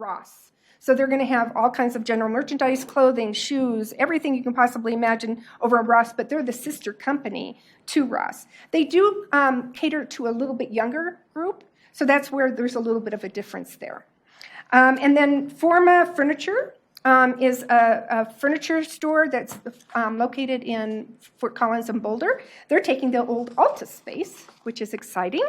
Ross. So they're going to have all kinds of general merchandise, clothing, shoes, everything you can possibly imagine over at Ross, but they're the sister company to Ross. They do cater to a little bit younger group, so that's where there's a little bit of a difference there. And then Forma Furniture is a furniture store that's located in Fort Collins and Boulder. They're taking the old Alta space, which is exciting.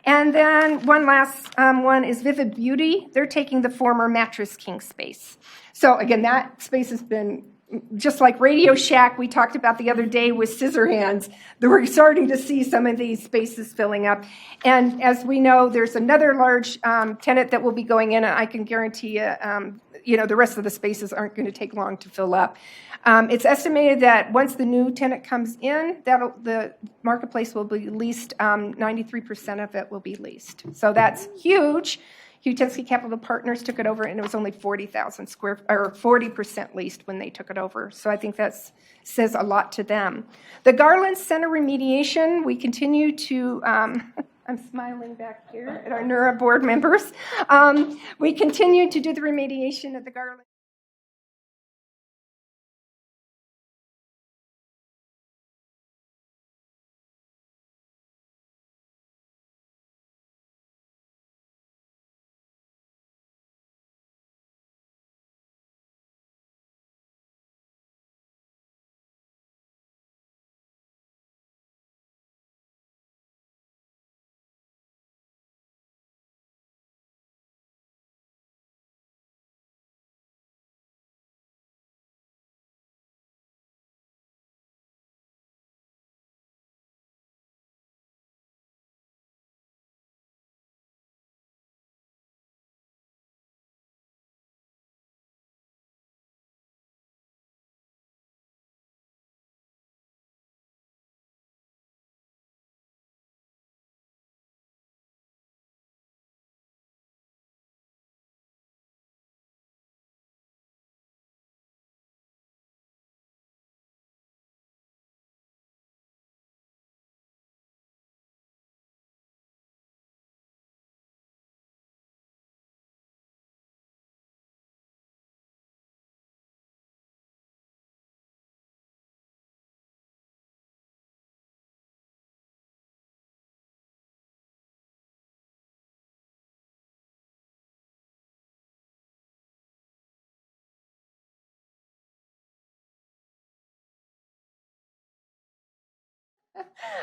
And then one last one is Vivid Beauty. They're taking the former Mattress King space. So again, that space has been just like Radio Shack we talked about the other day with Scissorhands. We're starting to see some of these spaces filling up. And as we know, there's another large tenant that will be going in, and I can guarantee you, the rest of the spaces aren't going to take long to fill up. It's estimated that once the new tenant comes in, the marketplace will be leased, 93% of it will be leased. So that's huge. Hugh-Tensky Capital Partners took it over, and it was only 40,000 or 40% leased when they took it over. So I think that says a lot to them. The Garland Center remediation, we continue to, I'm smiling back here at our NURA board members. We continue to do the remediation of the Garland.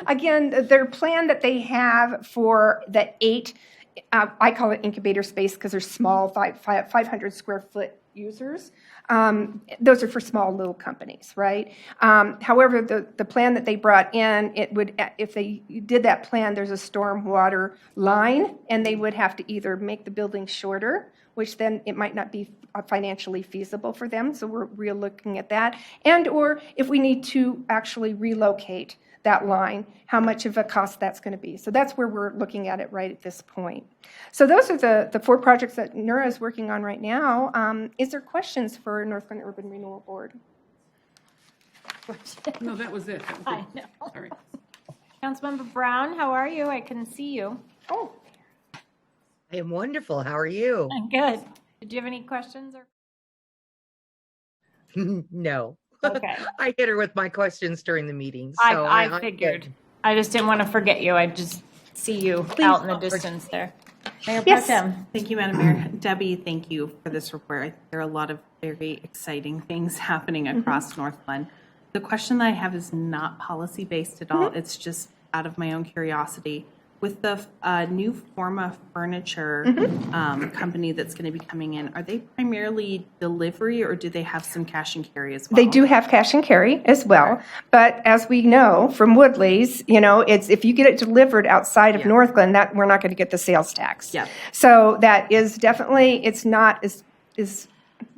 Again, their plan that they have for the 8, I call it incubator space because they're small, 500 square foot users. Those are for small little companies, right? However, the plan that they brought in, it would, if they did that plan, there's a storm water line, and they would have to either make the building shorter, which then it might not be financially feasible for them. So we're looking at that. And or if we need to actually relocate that line, how much of a cost that's going to be. So that's where we're looking at it right at this point. So those are the 4 projects that NURA is working on right now. Is there questions for Northglenn Urban Renewal Board? No, that was it. I know. Sorry. Councilmember Brown, how are you? I couldn't see you. Oh, I am wonderful. How are you? I'm good. Did you have any questions? Or? No. Okay. I hit her with my questions during the meeting. So I figured. good. I just didn't want to forget you. I just see you out in the distance there. Mayor Yes. Pro Tem. Thank you, Madam Mayor. Debbie, thank you for this report. There are a lot of very exciting things happening across Northglenn. The question that I have is not policy-based at all. It's just out of my own curiosity. With the new Forma Furniture company that's going to be coming in, are they primarily delivery or do they have some cash and carry as well? they do have cash and carry as well, but as we know from Woodley's, it's if you get it delivered outside of Northglenn, that we're not going to get the sales tax. Yeah. So that is definitely, it's not as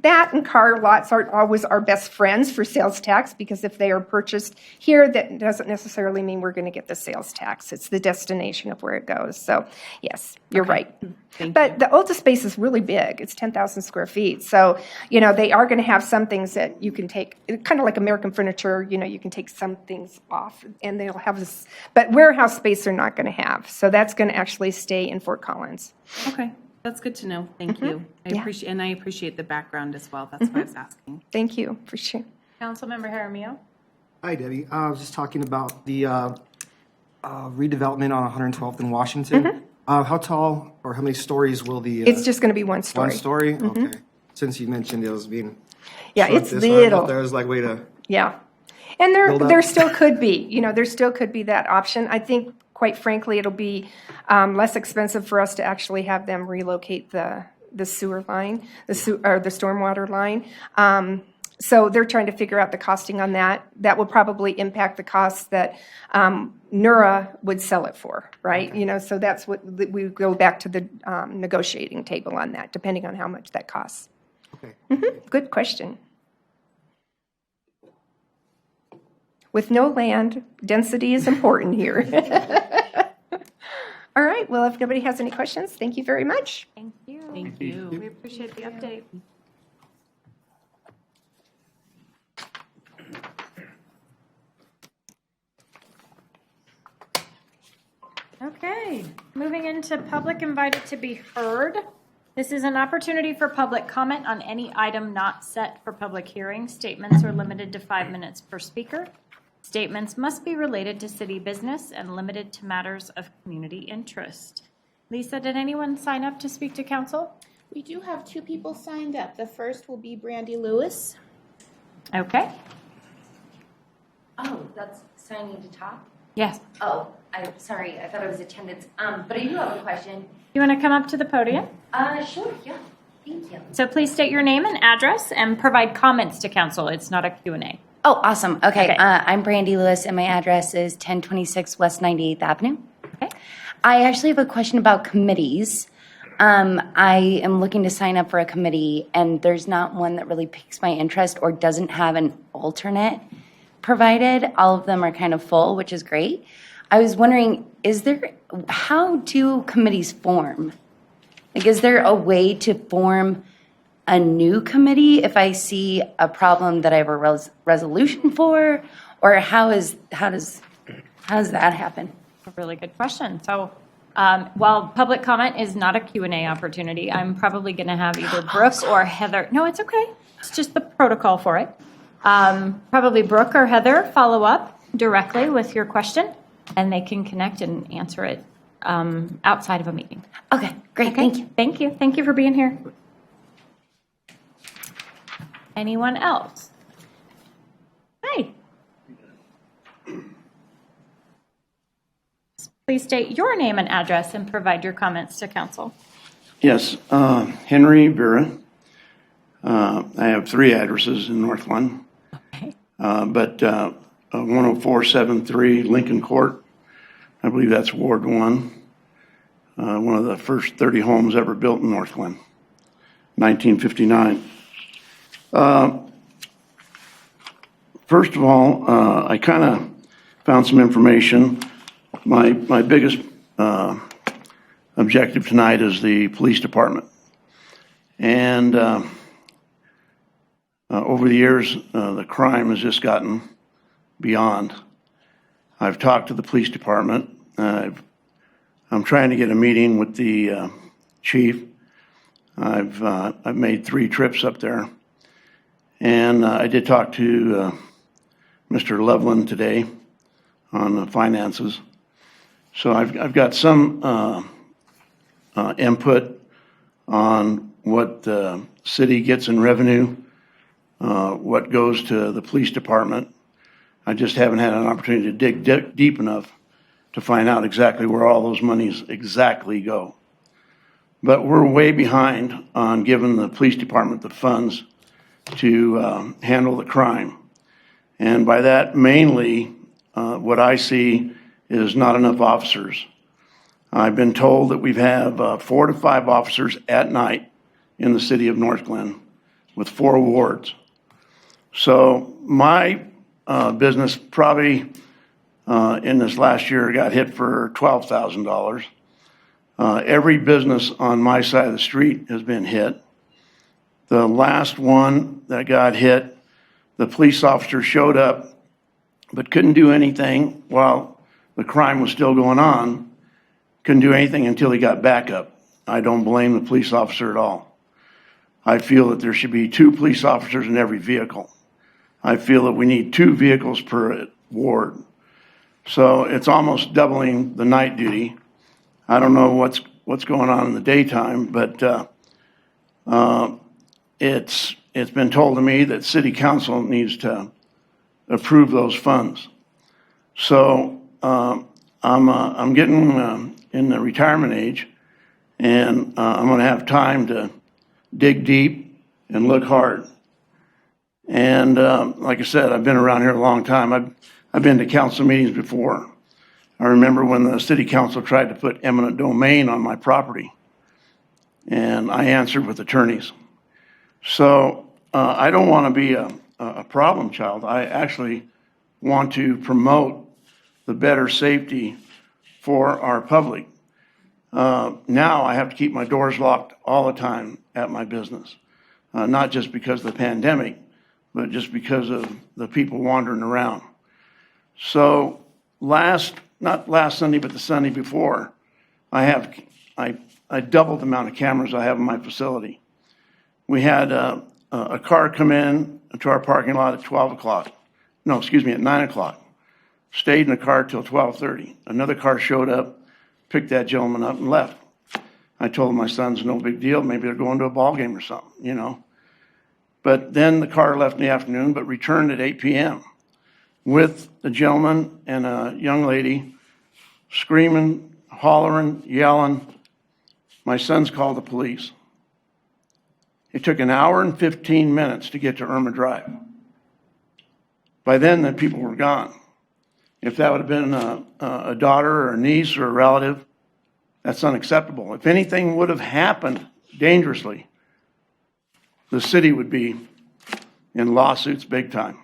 that and car lots aren't always our best friends for sales tax, because if they are purchased here, that doesn't necessarily mean we're going to get the sales tax. It's the destination of where it goes. So yes, you're right. But the Ulta space is really big. It's 10,000 square feet. So, they are going to have some things that you can take, kind of like American Furniture, you can take some things off and they'll have this, but warehouse space they're not going to have. So that's going to actually stay in Fort Collins. Okay. That's good to know. Thank you. Yeah. I appreciate the background as well. That's why I was asking. Thank you, for sure. Councilmember Jaramillo? Hi, Debbie. I was just talking about the redevelopment on 112th in Washington. How tall or how many stories will the? It's just going to be one story. one story. Okay. Since you mentioned it was being. Yeah, shrunk it's this high, I thought little. there was like way to. Yeah. And Build up. there still could be, there still could be that option. I think, quite frankly, it'll be less expensive for us to actually have them relocate the sewer line, or the stormwater line. So they're trying to figure out the costing on that. That will probably impact the costs that NURA would sell it for, right? So that's what we go back to the negotiating table on that, depending on how much that costs. Okay. Good question. With no land, density is important here. All right, well, if nobody has any questions, thank you very much. Thank you. Thank you. We appreciate the update. Okay, moving into public invited to be heard. This is an opportunity for public comment on any item not set for public hearing. Statements are limited to 5 minutes per speaker. Statements must be related to city business and limited to matters of community interest. Lisa, did anyone sign up to speak to council? We do have 2 people signed up. The first will be Brandy Lewis. Okay. Oh, that's signing to talk? Yes. Oh, I'm sorry, I thought it was attendance. But I do have a question. You want to come up to the podium? Sure, yeah, thank you. So please state your name and address and provide comments to council. It's not a Q&A. Oh, awesome. Okay, Okay. I'm Brandy Lewis, and my address is 1026 West 98th Avenue. Okay. I actually have a question about committees. I am looking to sign up for a committee, and there's not one that really piques my interest or doesn't have an alternate provided. All of them are kind of full, which is great. I was wondering, how do committees form? Like, is there a way to form a new committee if I see a problem that I have a resolution for? Or how does that happen? A really good question. So while public comment is not a Q&A opportunity, I'm probably going to have either Brooke or Heather. No, it's okay. It's just the protocol for it. Probably Brooke or Heather follow up directly with your question, and they can connect and answer it outside of a meeting. Okay, great, Okay? thank you. Thank you. Thank you for being here. Anyone else? Hi. Please state your name and address and provide your comments to council. Yes, Henry Vera. I have 3 addresses in Northglenn, Okay. but 10473 Lincoln Court, I believe that's Ward 1, one of the first 30 homes ever built in Northglenn, 1959. First of all, I kind of found some information. My biggest objective tonight is the police department. And over the years, the crime has just gotten beyond. I've talked to the police department. I'm trying to get a meeting with the chief. I've made 3 trips up there. And I did talk to Mr. Loveland today on the finances. So I've got some input on what the city gets in revenue, what goes to the police department. I just haven't had an opportunity to dig deep enough to find out exactly where all those monies exactly go. But we're way behind on giving the police department the funds to handle the crime. And by that, mainly, what I see is not enough officers. I've been told that we have 4 to 5 officers at night in the city of Northglenn with 4 wards. So my business probably in this last year got hit for $12,000. Every business on my side of the street has been hit. The last one that got hit, the police officer showed up but couldn't do anything while the crime was still going on. Couldn't do anything until he got backup. I don't blame the police officer at all. I feel that there should be 2 police officers in every vehicle. I feel that we need 2 vehicles per ward. So it's almost doubling the night duty. I don't know what's going on in the daytime, but it's been told to me that City Council needs to approve those funds. So I'm getting in the retirement age, and I'm going to have time to dig deep and look hard. And like I said, I've been around here a long time. I've been to council meetings before. I remember when the city council tried to put eminent domain on my property, and I answered with attorneys. So I don't want to be a problem child. I actually want to promote the better safety for our public. Now I have to keep my doors locked all the time at my business, not just because of the pandemic, but just because of the people wandering around. So not last Sunday, but the Sunday before, I doubled the amount of cameras I have in my facility. We had a car come in to our parking lot at 12 o'clock. No, excuse me, at 9 o'clock. Stayed in the car till 12:30. Another car showed up, picked that gentleman up and left. I told my sons, no big deal. Maybe they're going to a ball game or something, you know. But then the car left in the afternoon, but returned at 8 p.m. with a gentleman and a young lady screaming, hollering, yelling. My sons called the police. It took 1 hour and 15 minutes to get to Irma Drive. By then, the people were gone. If that would have been a daughter or a niece or a relative, that's unacceptable. If anything would have happened dangerously, the city would be in lawsuits big time.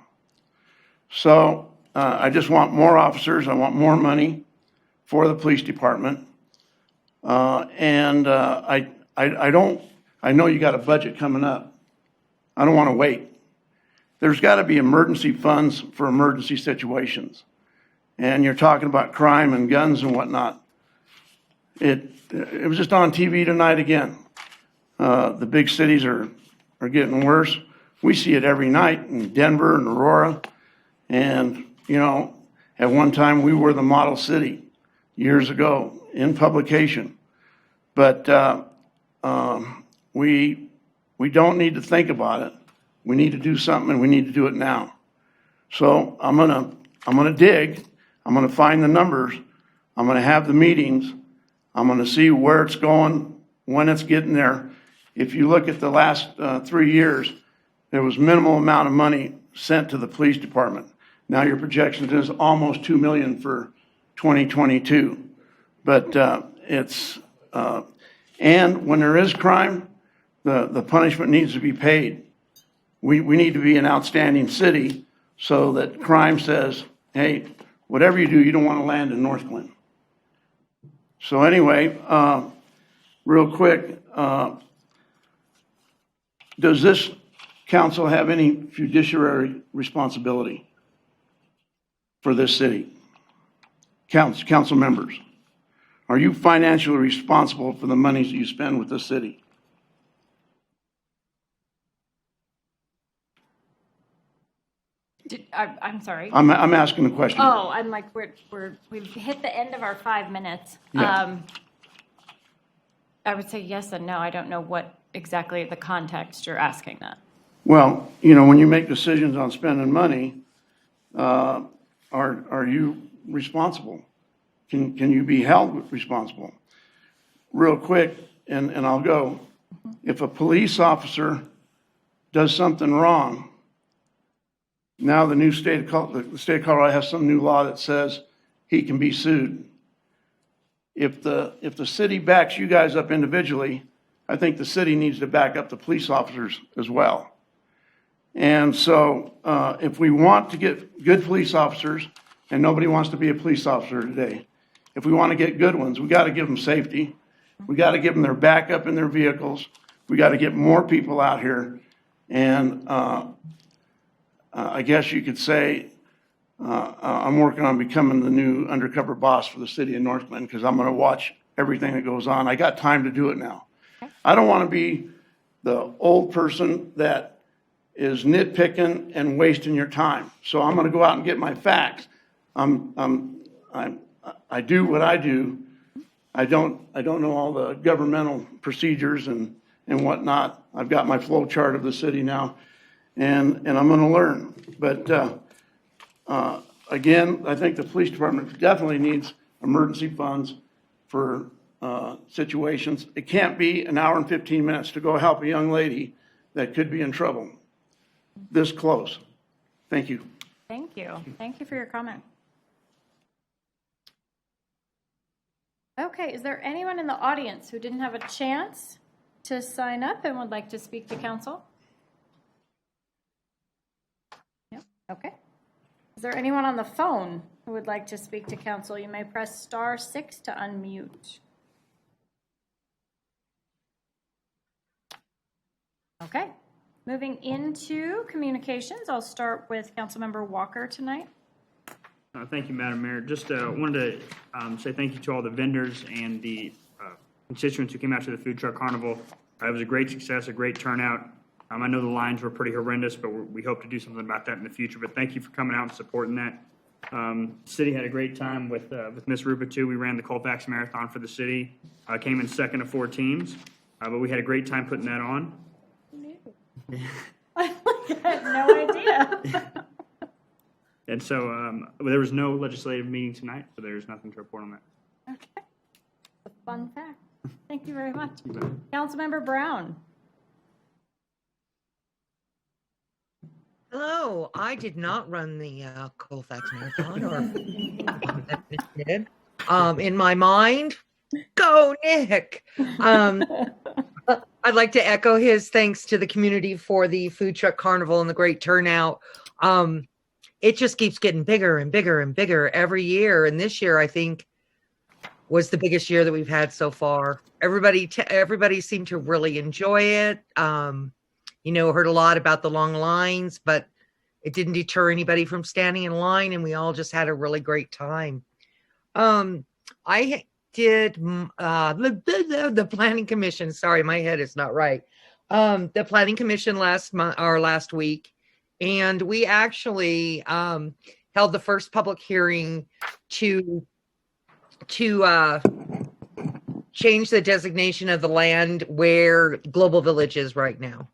So I just want more officers. I want more money for the police department. I know you got a budget coming up. I don't want to wait. There's got to be emergency funds for emergency situations. And you're talking about crime and guns and whatnot. It was just on TV tonight again. The big cities are getting worse. We see it every night in Denver and Aurora. And, you know, at one time we were the model city years ago in publication. But we don't need to think about it. We need to do something, and we need to do it now. So I'm gonna dig. I'm going to find the numbers. I'm going to have the meetings. I'm going to see where it's going, when it's getting there. If you look at the last 3 years, there was minimal amount of money sent to the police department. Now your projection is almost $2 million for 2022. But and when there is crime, the punishment needs to be paid. We need to be an outstanding city so that crime says, hey, whatever you do, you don't want to land in Northglenn. So anyway, real quick, does this council have any fiduciary responsibility for this city? Council members, are you financially responsible for the monies that you spend with this city? I'm sorry. I'm asking the question. Oh, I'm like, we've hit the end of our 5 minutes. Yeah. I would say yes and no. I don't know what exactly the context you're asking that. Well, you know, when you make decisions on spending money, are you responsible? Can you be held responsible? Real quick, and I'll go. If a police officer does something wrong, now the state of Colorado has some new law that says he can be sued. If the city backs you guys up individually, I think the city needs to back up the police officers as well. And so if we want to get good police officers, and nobody wants to be a police officer today, if we want to get good ones, we got to give them safety. We got to give them their backup in their vehicles. We got to get more people out here. And I guess you could say I'm working on becoming the new undercover boss for the city of Northglenn because I'm going to watch everything that goes on. I got time to do it now. I don't want to be the old person that is nitpicking and wasting your time. So I'm going to go out and get my facts. I do what I do. I don't know all the governmental procedures and whatnot. I've got my flow chart of the city now, and I'm going to learn. But again, I think the police department definitely needs emergency funds for situations. It can't be an hour and 15 minutes to go help a young lady that could be in trouble this close. Thank you. Thank you. Thank you for your comment. Okay, is there anyone in the audience who didn't have a chance to sign up and would like to speak to council? Yep, okay. Is there anyone on the phone who would like to speak to council? You may press *6 to unmute. Okay, moving into communications, I'll start with Councilmember Walker tonight. Thank you, Madam Mayor. Just wanted to say thank you to all the vendors and the constituents who came out to the food truck carnival. It was a great success, a great turnout. I know the lines were pretty horrendous, but we hope to do something about that in the future. But thank you for coming out and supporting that. City had a great time with Miss Rupa too. We ran the Colfax Marathon for the city. Came in second of 4 teams, but we had a great time putting that on. I had no idea. And so there was no legislative meeting tonight, so there's nothing to report on that. Okay, a fun fact. Thank you very much. Councilmember Brown. Hello, I did not run the Colfax Marathon, or did. In my mind, go Nick. I'd like to echo his thanks to the community for the food truck carnival and the great turnout. It just keeps getting bigger and bigger and bigger every year, and this year I think was the biggest year that we've had so far. Everybody seemed to really enjoy it. Heard a lot about the long lines, but it didn't deter anybody from standing in line, and we all just had a really great time. I did the planning commission. Sorry, my head is not right. The planning commission last week, and we actually held the first public hearing to change the designation of the land where Global Village is right now.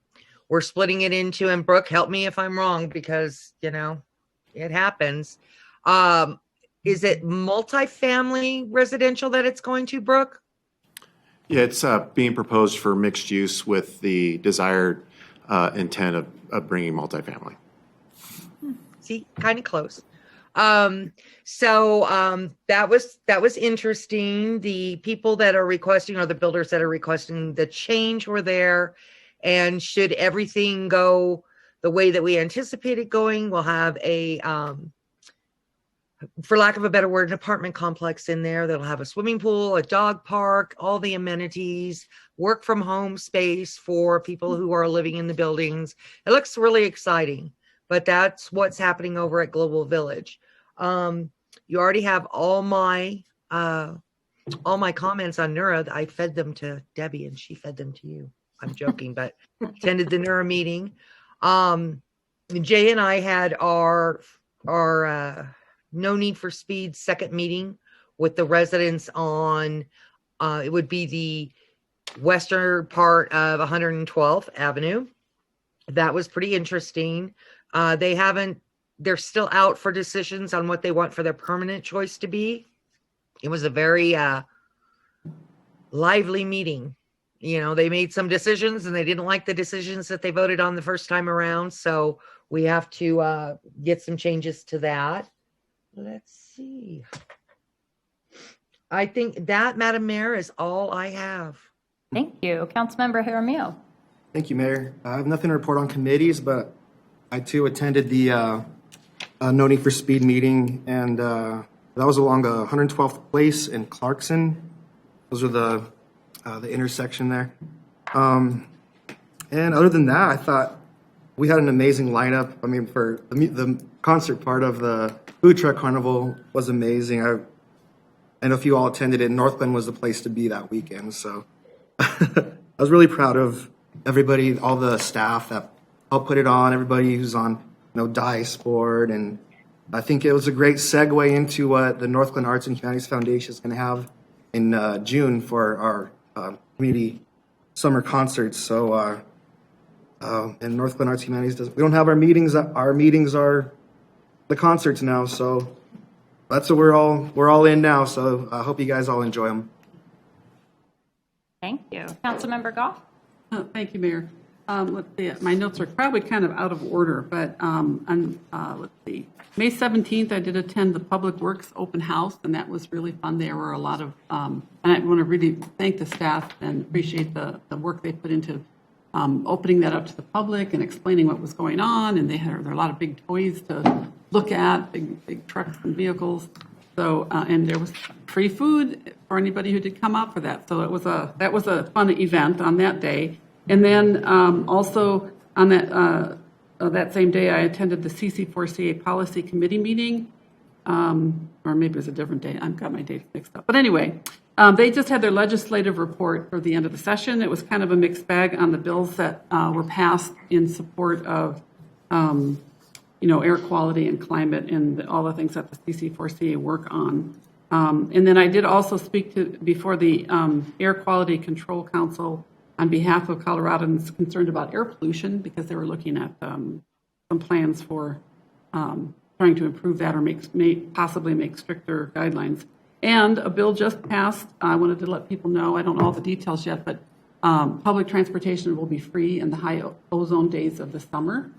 We're splitting it into, and Brooke, help me if I'm wrong, because, it happens. Is it multifamily residential that it's going to, Brooke? Yeah, it's being proposed for mixed use with the desired intent of bringing multifamily. See, kind of close. So that was interesting. The people that are requesting, or the builders that are requesting the change, were there. And should everything go the way that we anticipated going, we'll have a, for lack of a better word, an apartment complex in there that'll have a swimming pool, a dog park, all the amenities, work from home space for people who are living in the buildings. It looks really exciting, but that's what's happening over at Global Village. You already have all my comments on NURA. I fed them to Debbie and she fed them to you. I'm joking, but attended the NURA meeting. Jay and I had our No Need for Speed second meeting with the residents on, it would be the western part of 112th Avenue. That was pretty interesting. They're still out for decisions on what they want for their permanent choice to be. It was a very lively meeting. They made some decisions and they didn't like the decisions that they voted on the first time around. So we have to get some changes to that. Let's see. I think that, Madam Mayor, is all I have. Thank you. Councilmember Jaramillo. Thank you, Mayor. I have nothing to report on committees, but I too attended the No Need for Speed meeting, and that was along 112th Place in Clarkson. Those are the intersection there. And other than that, I thought we had an amazing lineup. I mean, for the concert part of the food truck carnival was amazing. I know if you all attended it, Northglenn was the place to be that weekend. So I was really proud of everybody, all the staff that helped put it on, everybody who's on, DICE board. And I think it was a great segue into what the Northglenn Arts and Humanities Foundation is going to have in June for our community summer concerts. So, and Northglenn Arts Humanities we don't have our meetings. Our meetings are the concerts now. So that's what we're all in now. So I hope you guys all enjoy them. Thank you. Councilmember Goff? Thank you, Mayor. Let's see, my notes are probably kind of out of order, but let's see. May 17th, I did attend the Public Works Open House, and that was really fun. There were a lot of, and I want to really thank the staff and appreciate the work they put into opening that up to the public and explaining what was going on. And there were a lot of big toys to look at, big trucks and vehicles. So, and there was free food for anybody who did come out for that. So that was a fun event on that day. And then also on that same day, I attended the CC4CA Policy Committee meeting, or maybe it was a different day. I've got my dates mixed up. But anyway, they just had their legislative report for the end of the session. It was kind of a mixed bag on the bills that were passed in support of, air quality and climate and all the things that the CC4CA work on. And then I did also speak before the Air Quality Control Council on behalf of Coloradans concerned about air pollution, because they were looking at some plans for trying to improve that or possibly make stricter guidelines. And a bill just passed. I wanted to let people know, I don't know all the details yet, but public transportation will be free in the high ozone days of the summer.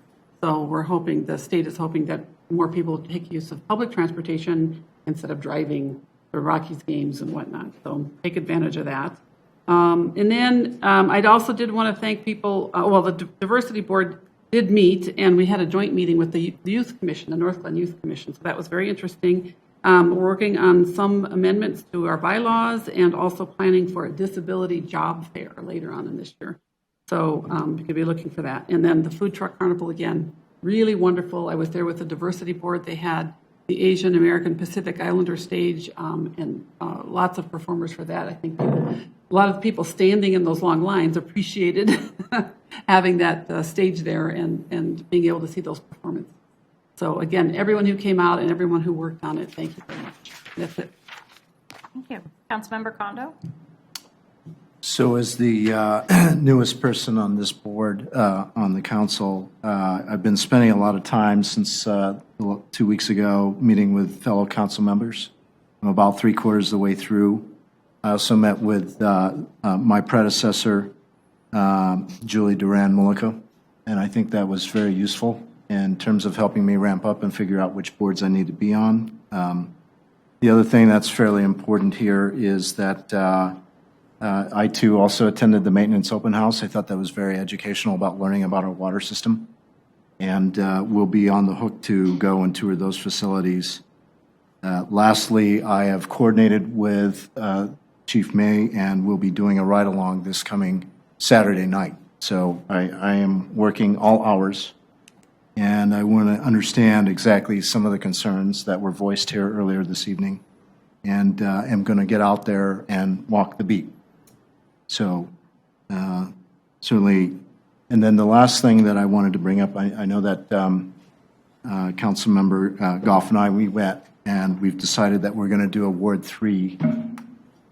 So we're hoping, the state is hoping that more people will take use of public transportation instead of driving for Rockies games and whatnot. So take advantage of that. And then I also did want to thank people, the Diversity Board did meet, and we had a joint meeting with the Youth Commission, the Northglenn Youth Commission, so that was very interesting. We're working on some amendments to our bylaws and also planning for a disability job fair later on in this year. So you could be looking for that. And then the Food Truck Carnival, again, really wonderful. I was there with the Diversity Board. They had the Asian American Pacific Islander stage and lots of performers for that. I think a lot of people standing in those long lines appreciated having that stage there and being able to see those performances. So again, everyone who came out and everyone who worked on it, thank you very much. That's it. Thank you. Councilmember Kondo? So as the newest person on this board, on the council, I've been spending a lot of time since 2 weeks ago meeting with fellow council members. I'm about 3/4 of the way through. I also met with my predecessor, Julie Duran-Mullica, and I think that was very useful in terms of helping me ramp up and figure out which boards I need to be on. The other thing that's fairly important here is that I too also attended the maintenance open house. I thought that was very educational about learning about our water system. And we'll be on the hook to go and tour those facilities. Lastly, I have coordinated with Chief May, and we'll be doing a ride-along this coming Saturday night. So I am working all hours, and I want to understand exactly some of the concerns that were voiced here earlier this evening, and am going to get out there and walk the beat. So certainly, and then the last thing that I wanted to bring up, I know that Councilmember Goff and I, we met, and we've decided that we're going to do a Ward 3,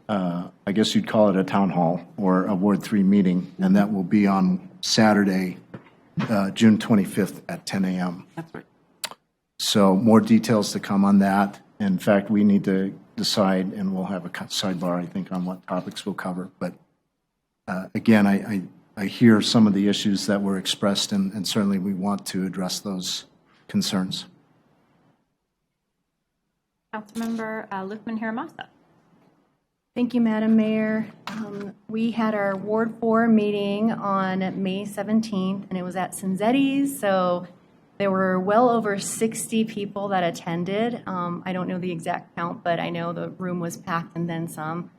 I guess you'd call it a town hall or a Ward 3 meeting, and that will be on Saturday, June 25th at 10 a.m. That's right. So more details to come on that. In fact, we need to decide, and we'll have a sidebar, I think, on what topics we'll cover. But again, I hear some of the issues that were expressed, and certainly we want to address those concerns. Councilmember Luqman-Hiramasa. Thank you, Madam Mayor. We had our Ward 4 meeting on May 17th, and it was at Cinzetti's, so there were well over 60 people that attended. I don't know the exact count, but I know the room was packed and then some.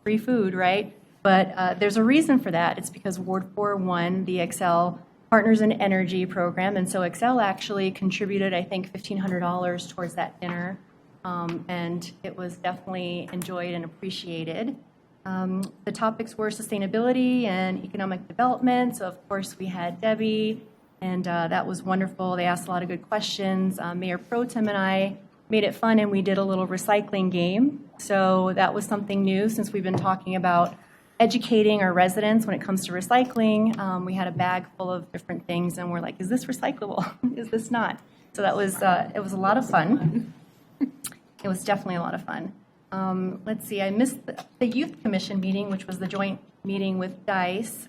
Free food, right? But there's a reason for that. It's because Ward 4 won the Excel Partners in Energy program. And so Excel actually contributed, I think, $1,500 towards that dinner. And it was definitely enjoyed and appreciated. The topics were sustainability and economic development. So, of course, we had Debbie, and that was wonderful. They asked a lot of good questions. Mayor Pro Tem and I made it fun, and we did a little recycling game. So that was something new since we've been talking about educating our residents when it comes to recycling. We had a bag full of different things, and we're like, is this recyclable? Is this not? So that was, it was a lot of fun. It was definitely a lot of fun. Let's see, I missed the Youth Commission meeting, which was the joint meeting with DICE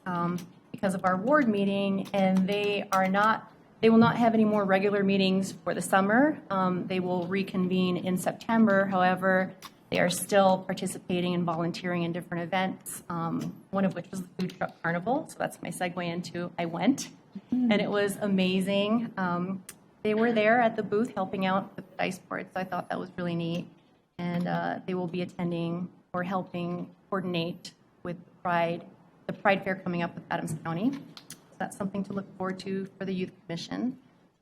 because of our ward meeting, and they will not have any more regular meetings for the summer. They will reconvene in September. However, they are still participating and volunteering in different events, one of which was the Food Truck Carnival. So that's my segue into I went, and it was amazing. They were there at the booth helping out with the dice board, so I thought that was really neat. And they will be attending or helping coordinate with the Pride Fair coming up with Adams County. So that's something to look forward to for the Youth Commission.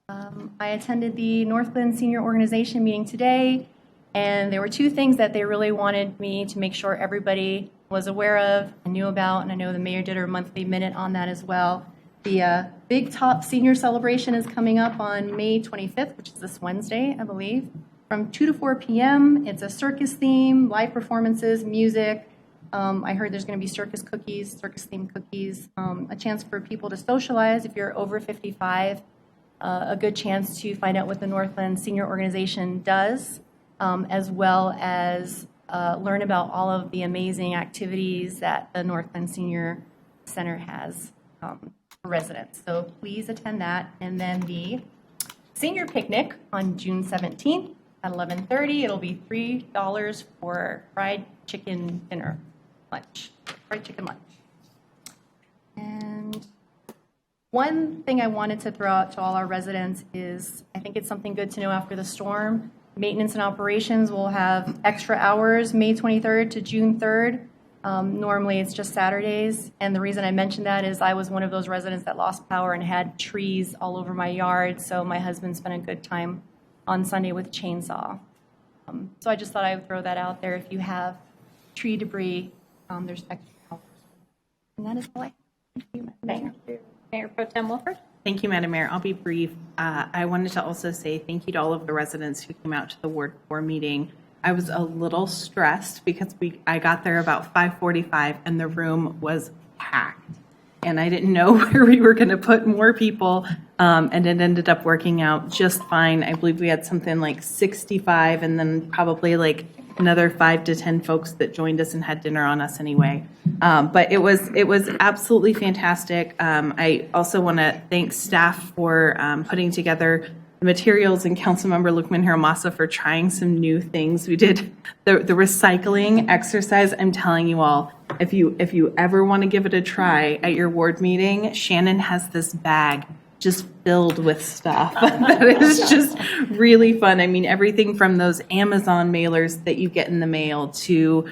I attended the Northglenn Senior Organization meeting today, and there were two things that they really wanted me to make sure everybody was aware of and knew about, and I know the mayor did her monthly minute on that as well. The Big Top Senior Celebration is coming up on May 25th, which is this Wednesday, I believe, from 2 to 4 p.m. It's a circus theme, live performances, music. I heard there's going to be circus theme cookies, a chance for people to socialize if you're over 55, a good chance to find out what the Northglenn Senior Organization does, as well as learn about all of the amazing activities that the Northglenn Senior Center has for residents. So please attend that. And then the senior picnic on June 17th at 11:30. It'll be $3 for fried chicken lunch. And one thing I wanted to throw out to all our residents is, I think it's something good to know after the storm. Maintenance and operations will have extra hours May 23rd to June 3rd. Normally it's just Saturdays. And the reason I mentioned that is I was one of those residents that lost power and had trees all over my yard. So my husband spent a good time on Sunday with a chainsaw. So I just thought I would throw that out there. If you have tree debris, there's extra hours. And that is all I have. Thank you, Mayor Pro Tem Wilford. Thank you, Madam Mayor. I'll be brief. I wanted to also say thank you to all of the residents who came out to the Ward 4 meeting. I was a little stressed because I got there about 5:45 and the room was packed. And I didn't know where we were going to put more people, and it ended up working out just fine. I believe we had something like 65 and then probably like another 5 to 10 folks that joined us and had dinner on us anyway. But it was absolutely fantastic. I also want to thank staff for putting together the materials and Councilmember Lukman-Hiramasa for trying some new things. We did the recycling exercise. I'm telling you all, if you ever want to give it a try at your ward meeting, Shannon has this bag just filled with stuff that is just really fun. I mean, everything from those Amazon mailers that you get in the mail to,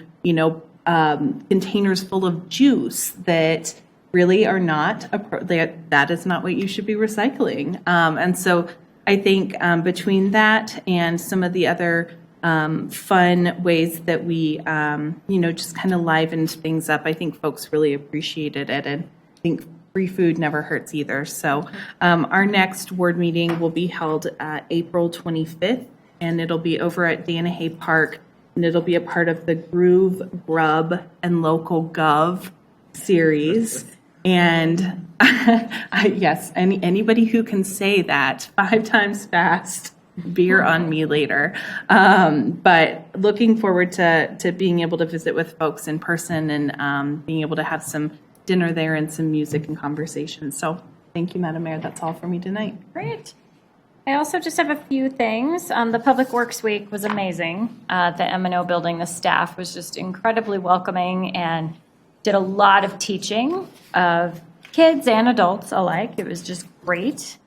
containers full of juice that really are not, that is not what you should be recycling. And so I think between that and some of the other fun ways that we, just kind of livened things up, I think folks really appreciated it. And I think free food never hurts either. So our next ward meeting will be held April 25th, and it'll be over at Danahay Park, and it'll be a part of the Groove, Grub, and Local Gov series. And yes, anybody who can say that 5 times fast, beer on me later. But looking forward to being able to visit with folks in person and being able to have some dinner there and some music and conversation. So thank you, Madam Mayor. That's all for me tonight. Great. I also just have a few things. The Public Works Week was amazing. The M&O building, the staff was just incredibly welcoming and did a lot of teaching of kids and adults alike. It was just great.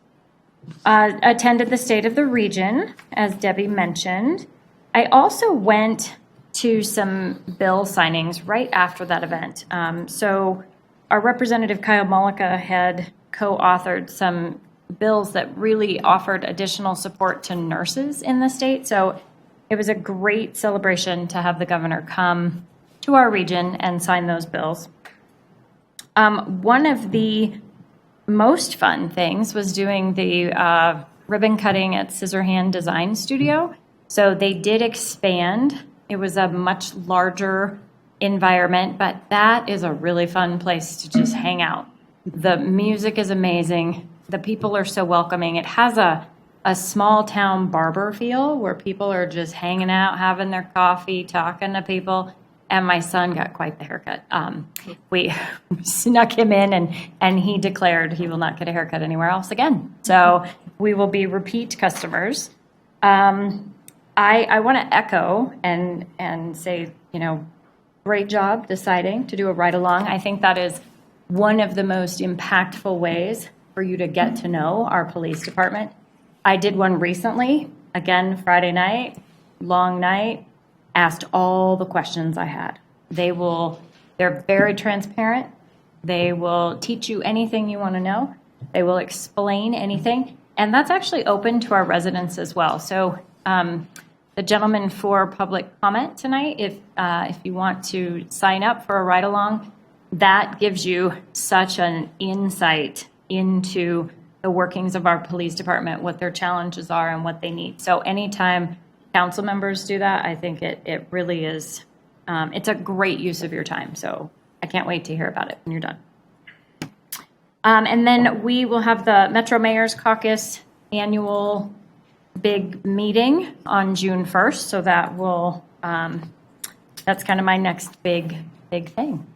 Attended the State of the Region, as Debbie mentioned. I also went to some bill signings right after that event. So our Representative Kyle Malika had co-authored some bills that really offered additional support to nurses in the state. So it was a great celebration to have the governor come to our region and sign those bills. One of the most fun things was doing the ribbon cutting at Scissorhand Design Studio. So they did expand. It was a much larger environment, but that is a really fun place to just hang out. The music is amazing. The people are so welcoming. It has a small town barber feel where people are just hanging out, having their coffee, talking to people. And my son got quite the haircut. We snuck him in, and he declared he will not get a haircut anywhere else again. So we will be repeat customers. I want to echo and say, great job deciding to do a ride-along. I think that is one of the most impactful ways for you to get to know our police department. I did one recently, again, Friday night, long night, asked all the questions I had. They're very transparent. They will teach you anything you want to know. They will explain anything. And that's actually open to our residents as well. So the gentleman for public comment tonight, if you want to sign up for a ride-along, that gives you such an insight into the workings of our police department, what their challenges are and what they need. So anytime council members do that, I think it really is, it's a great use of your time. So I can't wait to hear about it when you're done. And then we will have the Metro Mayor's Caucus annual big meeting on June 1st. So that will, that's kind of my next big thing.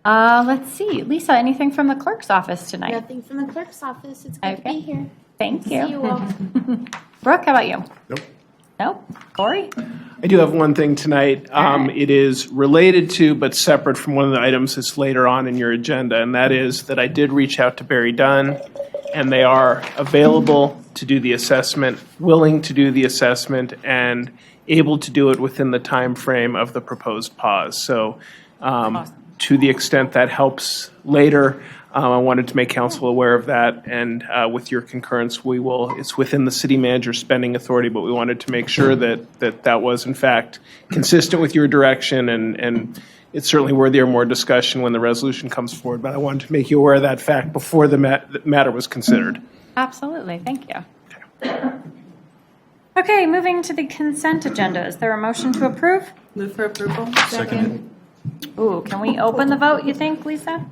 Let's see. Lisa, anything from the clerk's office tonight? Nothing from the clerk's office. It's good to be here. Thank you. See you all. Brooke, how about you? Nope. Nope. Corey? I do have one thing tonight. It is related to, but separate from one of the items that's later on in your agenda, and that is that I did reach out to Barry Dunn, and they are available to do the assessment, willing to do the assessment, and able to do it within the time frame of the proposed pause. So to the extent that helps later, I wanted to make council aware of that, and with your concurrence, it's within the city manager's spending authority, but we wanted to make sure that was in fact consistent with your direction, and it's certainly worthy of more discussion when the resolution comes forward, but I wanted to make you aware of that fact before the matter was considered. Absolutely. Thank you. Okay, moving to the consent agenda. Is there a motion to approve? Move for approval. Second. Ooh, can we open the vote, you think, Lisa?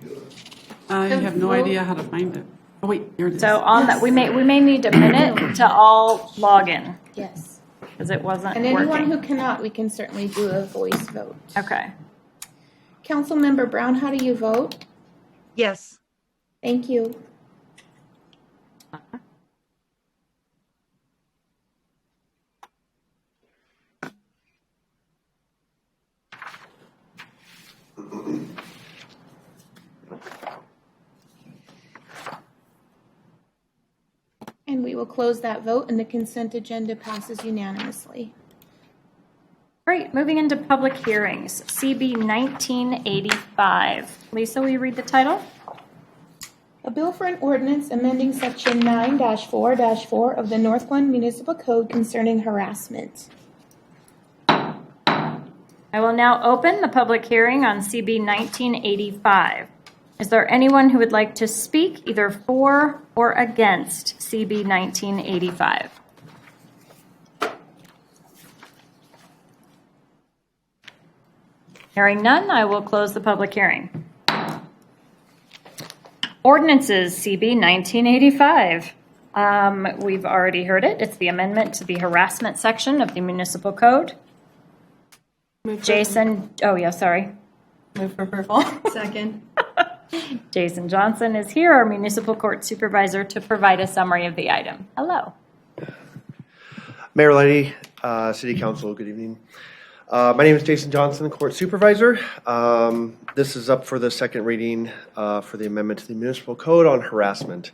I have no idea how to find it. Oh, wait, here it is. So on that, we may need a minute to all log in Yes. because it wasn't And anyone working. who cannot, we can certainly do a voice vote. Okay. Councilmember Brown, how do you vote? Yes. Thank you. And we will close that vote, and the consent agenda passes unanimously. Great. Moving into public hearings. CB 1985. Lisa, will you read the title? A bill for an ordinance amending section 9-4-4 of the Northglenn Municipal Code concerning harassment. I will now open the public hearing on CB 1985. Is there anyone who would like to speak either for or against CB 1985? Hearing none, I will close the public hearing. Ordinances, CB 1985. We've already heard it. It's the amendment to the harassment section of the municipal code. Jason, oh yeah, sorry. Move for approval. Second. Jason Johnson is here, our municipal court supervisor, to provide a summary of the item. Hello. Mayor Lady, City Council, good evening. My name is Jason Johnson, Court Supervisor. This is up for the second reading for the amendment to the municipal code on harassment.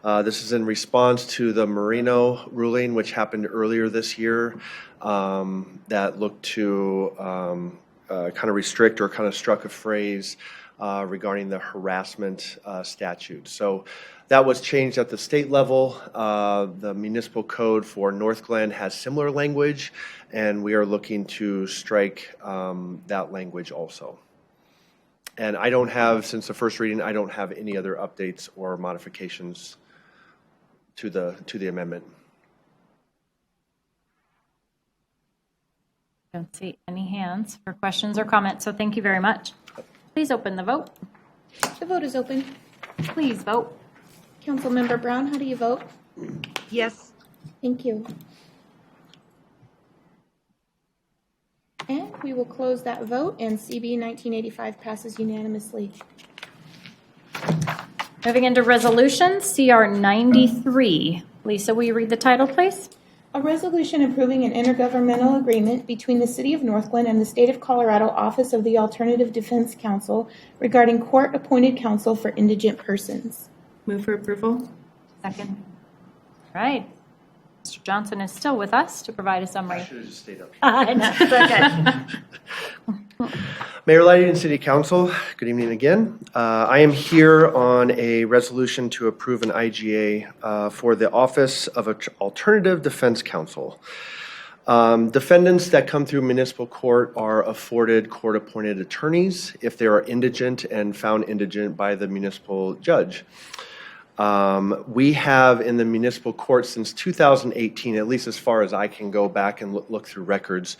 This is in response to the Marino ruling, which happened earlier this year, that looked to kind of restrict or kind of struck a phrase regarding the harassment statute. So that was changed at the state level. The municipal code for Northglenn has similar language, and we are looking to strike that language also. And I don't have, since the first reading, I don't have any other updates or modifications to the amendment. Don't see any hands for questions or comments, so thank you very much. Please open the vote. The vote is open. Please vote. Councilmember Brown, how do you vote? Yes. Thank you. And we will close that vote, and CB 1985 passes unanimously. Moving into resolutions, CR 93. Lisa, will you read the title, please? A resolution approving an intergovernmental agreement between the City of Northglenn and the State of Colorado Office of the Alternative Defense Counsel regarding court-appointed counsel for indigent persons. Move for approval. Second. All right. Mr. Johnson is still with us to provide a summary. I should have just stayed up here. I know, it's okay. Mayor Lighty and City Council, good evening again. I am here on a resolution to approve an IGA for the Office of Alternative Defense Counsel. Defendants that come through municipal court are afforded court-appointed attorneys if they are indigent and found indigent by the municipal judge. We have in the municipal court since 2018, at least as far as I can go back and look through records,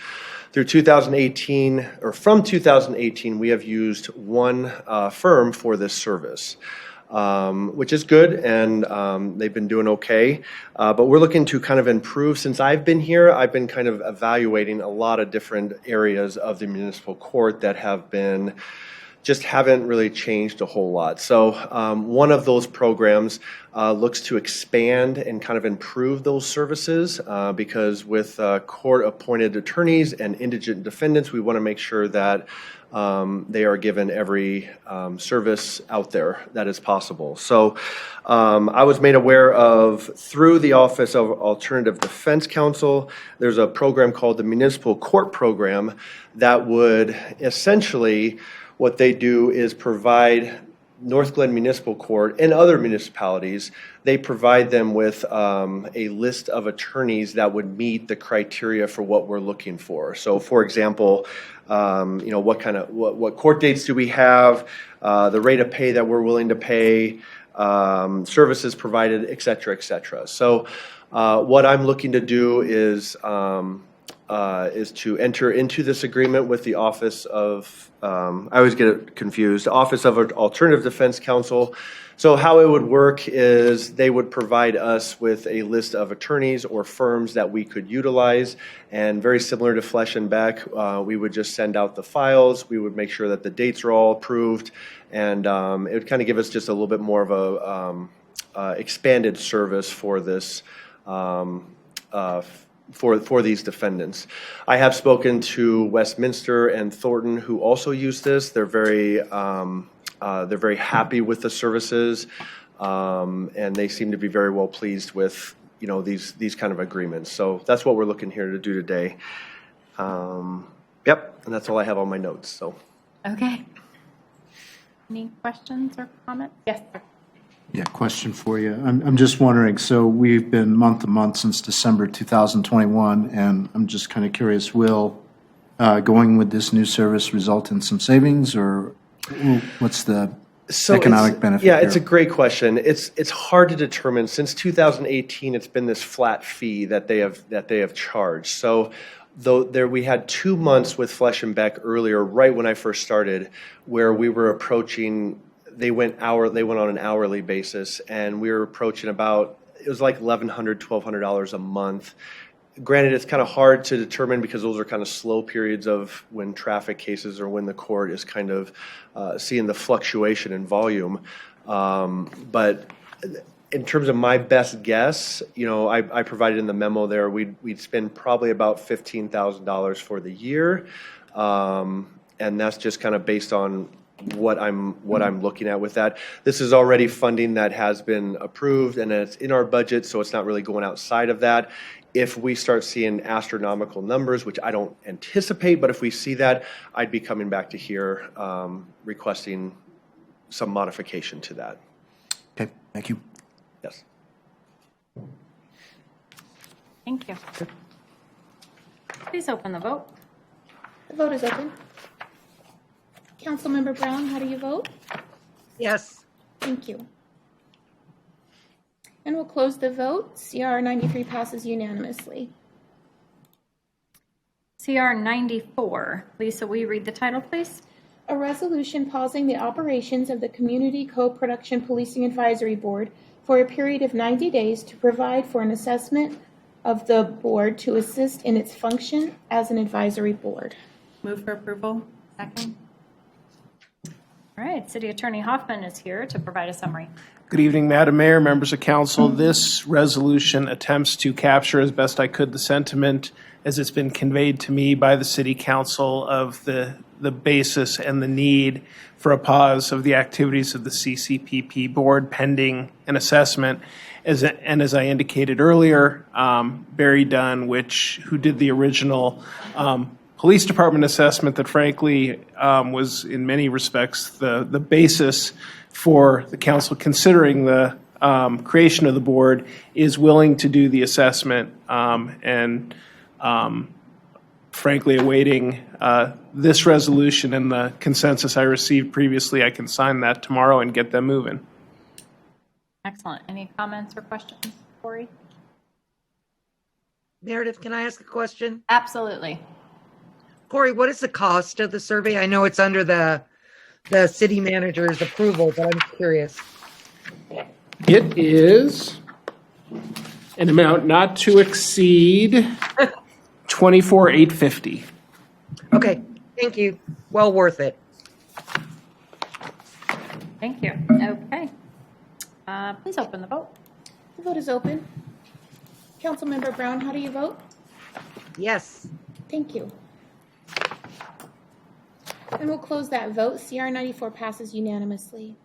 through 2018, or from 2018, we have used one firm for this service, which is good, and they've been doing okay. But we're looking to kind of improve. Since I've been here, I've been kind of evaluating a lot of different areas of the municipal court that have been just haven't really changed a whole lot. So one of those programs looks to expand and kind of improve those services because with court-appointed attorneys and indigent defendants, we want to make sure that they are given every service out there that is possible. So I was made aware of, through the Office of Alternative Defense Counsel, there's a program called the Municipal Court Program that would essentially, what they do is provide Northglenn Municipal Court and other municipalities, they provide them with a list of attorneys that would meet the criteria for what we're looking for. So for example, what court dates do we have, the rate of pay that we're willing to pay, services provided, et cetera, et cetera. So what I'm looking to do is to enter into this agreement with the Office of, I always get it confused, Office of Alternative Defense Counsel. So how it would work is they would provide us with a list of attorneys or firms that we could utilize, and very similar to Flesh and Beck, we would just send out the files, we would make sure that the dates are all approved, and it would kind of give us just a little bit more of a expanded service for this for these defendants. I have spoken to Westminster and Thornton, who also use this. They're very happy with the services, and they seem to be very well pleased with these kind of agreements. So that's what we're looking here to do today. Yep, and that's all I have on my notes. So. Okay. Any questions or comments? Yes, sir. Yeah, question for you. I'm just wondering, so we've been month to month since December 2021, and I'm just kind of curious, will going with this new service result in some savings, or what's the economic benefit? Yeah, it's a great question. It's hard to determine. Since 2018, it's been this flat fee that they have charged. So we had 2 months with Flesh and Beck earlier, right when I first started, where we were approaching. They went on an hourly basis, and we were approaching about, it was like $1,100, $1,200 a month. Granted, it's kind of hard to determine because those are kind of slow periods of when traffic cases or when the court is kind of seeing the fluctuation in volume. But in terms of my best guess, I provided in the memo there, we'd spend probably about $15,000 for the year, and that's just kind of based on what I'm looking at with that. This is already funding that has been approved, and it's in our budget, so it's not really going outside of that. If we start seeing astronomical numbers, which I don't anticipate, but if we see that, I'd be coming back to here requesting some modification to that. Okay, thank you. Yes. Thank you. Please open the vote. The vote is open. Councilmember Brown, how do you vote? Yes. Thank you. And we'll close the vote. CR 93 passes unanimously. CR 94. Lisa, will you read the title, please? A resolution pausing the operations of the Community Co-Production Policing Advisory Board for a period of 90 days to provide for an assessment of the board to assist in its function as an advisory board. Move for approval. Second. All right, City Attorney Hoffman is here to provide a summary. Good evening, Madam Mayor, members of council. This resolution attempts to capture as best I could the sentiment as it's been conveyed to me by the City Council of the basis and the need for a pause of the activities of the CCPP board pending an assessment. As I indicated earlier, Barry Dunn, who did the original police department assessment that frankly was in many respects the basis for the council considering the creation of the board, is willing to do the assessment and frankly awaiting this resolution and the consensus I received previously. I can sign that tomorrow and get them moving. Excellent. Any comments or questions, Corey? Meredith, can I ask a question? Absolutely. Corey, what is the cost of the survey? I know it's under the city manager's approval, but I'm curious. It is an amount not to exceed $24,850. Okay, thank you. Well worth it. Thank you. Okay. Please open the vote. The vote is open. Councilmember Brown, how do you vote? Yes. Thank you. And we'll close that vote. CR 94 passes unanimously.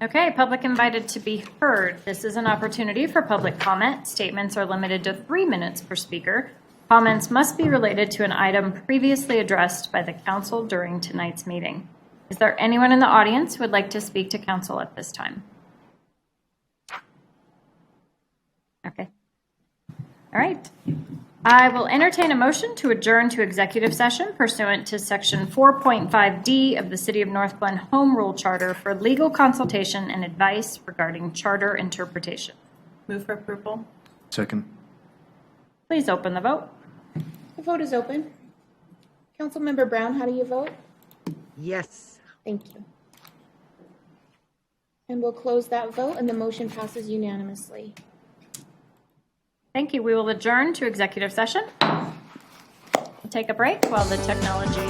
Okay, public invited to be heard. This is an opportunity for public comment. Statements are limited to 3 minutes per speaker. Comments must be related to an item previously addressed by the council during tonight's meeting. Is there anyone in the audience who would like to speak to council at this time? Okay. All right. I will entertain a motion to adjourn to executive session pursuant to Section 4.5D of the City of Northglenn Home Rule Charter for legal consultation and advice regarding charter interpretation. Move for approval. Second. Please open the vote. The vote is open. Councilmember Brown, how do you vote? Yes. Thank you. And we'll close that vote, and the motion passes unanimously. Thank you. We will adjourn to executive session. We'll take a break while the technology